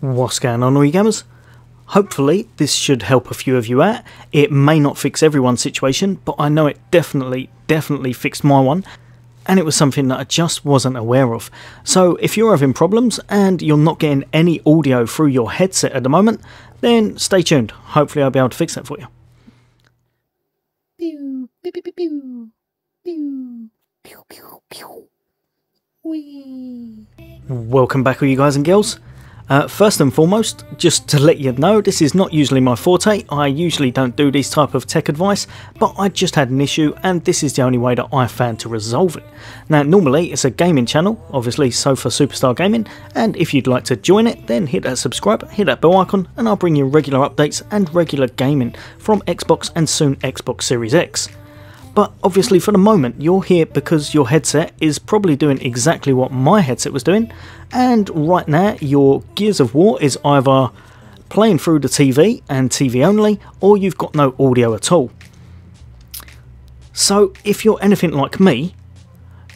What's going on, all you gamers? Hopefully this should help a few of you out. It may not fix everyone's situation, but I know it definitely fixed my one, and it was something that I just wasn't aware of. So if you're having problems and you're not getting any audio through your headset at the moment, then stay tuned. Hopefully I'll be able to fix that for you. Pew, pew, pew, pew, pew. Pew, pew, pew, pew. Whee. Welcome back, all you guys and girls. First and foremost, just to let you know, this is not usually my forte. I usually don't do this type of tech advice, but I just had an issue and this is the only way that I found to resolve it. Now normally it's a gaming channel, obviously Sofa Superstar Gaming, and if you'd like to join it then hit that subscribe, hit that bell icon, and I'll bring you regular updates and regular gaming from Xbox and soon Xbox Series X. But obviously for the moment you're here because your headset is probably doing exactly what my headset was doing, and right now your Gears of War is either playing through the TV and TV only, or you've got no audio at all. So if you're anything like me,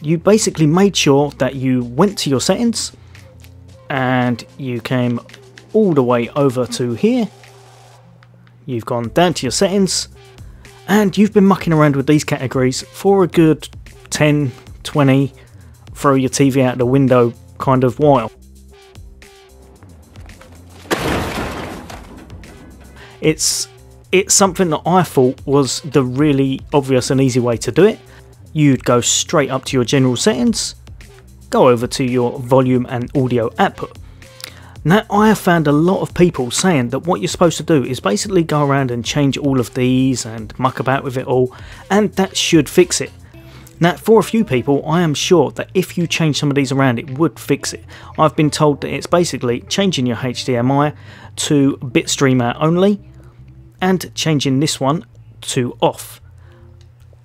you basically made sure that you went to your settings and you came all the way over to here, you've gone down to your settings, and you've been mucking around with these categories for a good 10, 20, throw your TV out the window kind of while. It's something that I thought was the really obvious and easy way to do it. You'd go straight up to your general settings, go over to your volume and audio output. Now I have found a lot of people saying that what you're supposed to do is basically go around and change all of these and muck about with it all, and that should fix it. Now for a few people I am sure that if you change some of these around it would fix it. I've been told that it's basically changing your HDMI to bitstream out only and changing this one to off.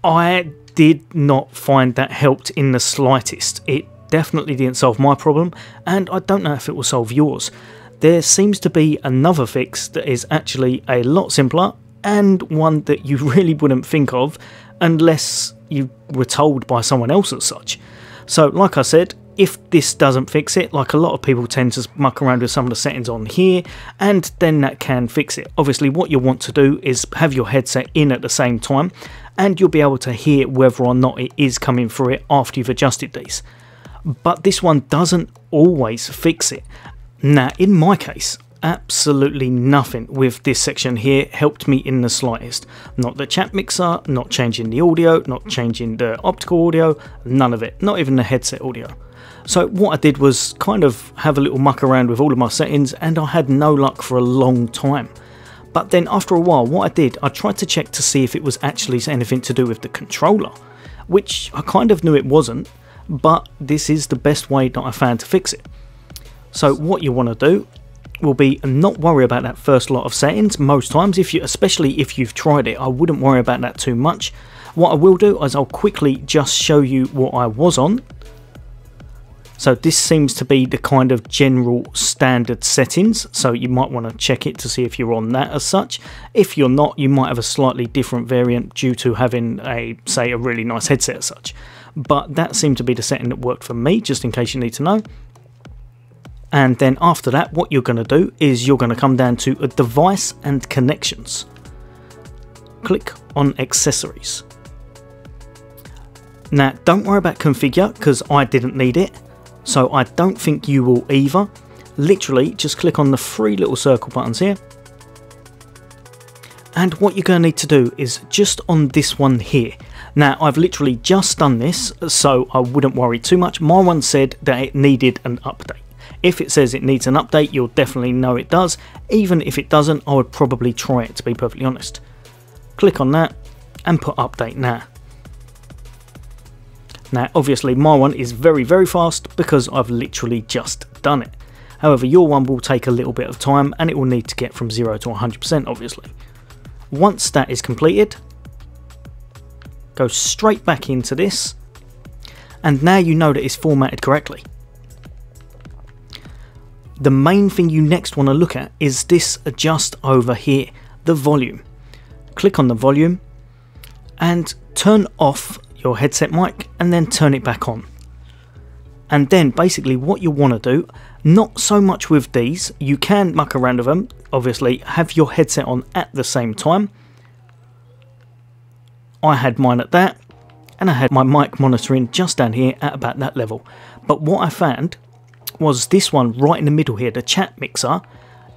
I did not find that helped in the slightest. It definitely didn't solve my problem, and I don't know if it will solve yours. There seems to be another fix that is actually a lot simpler, and one that you really wouldn't think of unless you were told by someone else as such. So like I said, if this doesn't fix it, like a lot of people tend to muck around with some of the settings on here, and then that can fix it. Obviously what you want to do is have your headset in at the same time, and you'll be able to hear whether or not it is coming through it after you've adjusted these. But this one doesn't always fix it. Now in my case, absolutely nothing with this section here helped me in the slightest. Not the chat mixer, not changing the audio, not changing the optical audio, none of it, not even the headset audio. So what I did was kind of have a little muck around with all of my settings, and I had no luck for a long time. But then after a while what I did, I tried to check to see if it was actually anything to do with the controller, which I kind of knew it wasn't. But this is the best way that I found to fix it. So what you want to do will be not worry about that first lot of settings. Most times, especially if you've tried it, I wouldn't worry about that too much. What I will do is I'll quickly just show you what I was on. So this seems to be the kind of general standard settings, so you might want to check it to see if you're on that as such. If you're not, you might have a slightly different variant due to having say a really nice headset as such. But that seemed to be the setting that worked for me, just in case you need to know. And then after that, what you're going to do is you're going to come down to a device and connections. Click on accessories. Now don't worry about configure because I didn't need it, so I don't think you will either. Literally just click on the three little circle buttons here, and what you're going to need to do is just on this one here. Now I've literally just done this, so I wouldn't worry too much. My one said that it needed an update. If it says it needs an update, you'll definitely know it does. Even if it doesn't, I would probably try it, to be perfectly honest. Click on that and put update now. Now obviously my one is very fast because I've literally just done it. However, your one will take a little bit of time and it will need to get from 0 to 100% obviously. Once that is completed, go straight back into this, and now you know that it's formatted correctly. The main thing you next want to look at is this just over here, the volume. Click on the volume and turn off your headset mic and then turn it back on. And then basically what you want to do, Not so much with these. You can muck around with them, obviously have your headset on at the same time. I had mine at that, and I had my mic monitoring just down here at about that level. But what I found was this one right in the middle here, the chat mixer,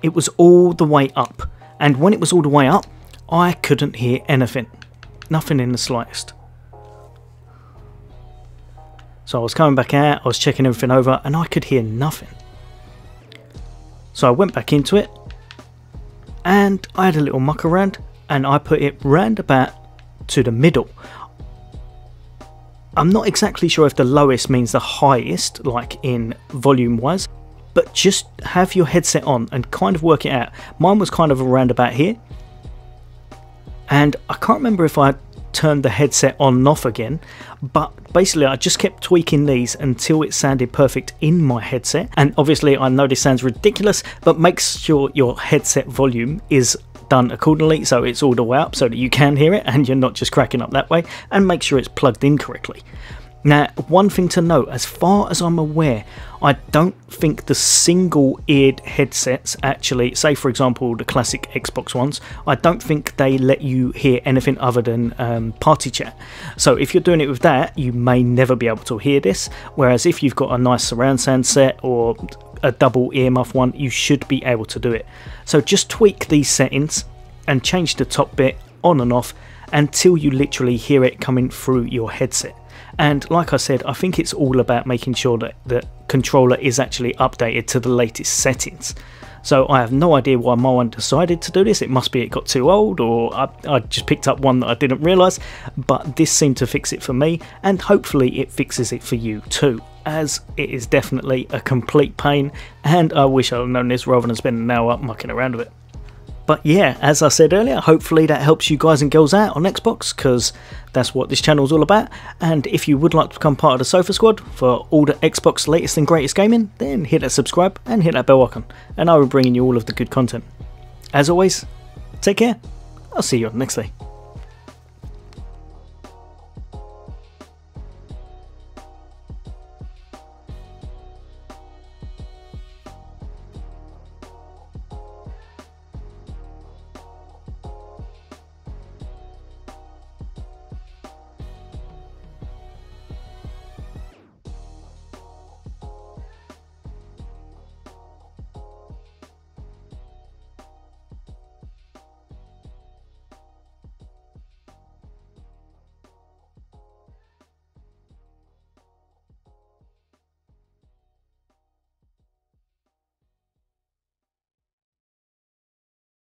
it was all the way up. And when it was all the way up, I couldn't hear anything. Nothing in the slightest. So I was coming back out, I was checking everything over, and I could hear nothing. So I went back into it, and I had a little muck around, and I put it round about to the middle. I'm not exactly sure if the lowest means the highest, like in volume wise, but just have your headset on and kind of work it out. Mine was kind of around about here, and I can't remember if I turned the headset on and off again, but basically I just kept tweaking these until it sounded perfect in my headset. And obviously I know this sounds ridiculous, but make sure your headset volume is done accordingly, so it's all the way up so that you can hear it and you're not just cracking up that way, and make sure it's plugged in correctly. Now, one thing to note, as far as I'm aware, I don't think the single-eared headsets actually, say for example the classic Xbox ones, I don't think they let you hear anything other than party chat. So if you're doing it with that, you may never be able to hear this, whereas if you've got a nice surround sound set or a double earmuff one, you should be able to do it. So just tweak these settings and change the top bit on and off until you literally hear it coming through your headset. And like I said, I think it's all about making sure that the controller is actually updated to the latest settings. So I have no idea why my one decided to do this. It must be it got too old, or I just picked up one that I didn't realise, but this seemed to fix it for me, and hopefully it fixes it for you too, as it is definitely a complete pain, and I wish I'd known this rather than spend an hour mucking around with it. But yeah, as I said earlier, hopefully that helps you guys and girls out on Xbox, because that's what this channel is all about. And if you would like to become part of the Sofa Squad for all the Xbox latest and greatest gaming, then hit that subscribe and hit that bell icon, and I will bring you all of the good content. As always, take care. I'll see you on the next day.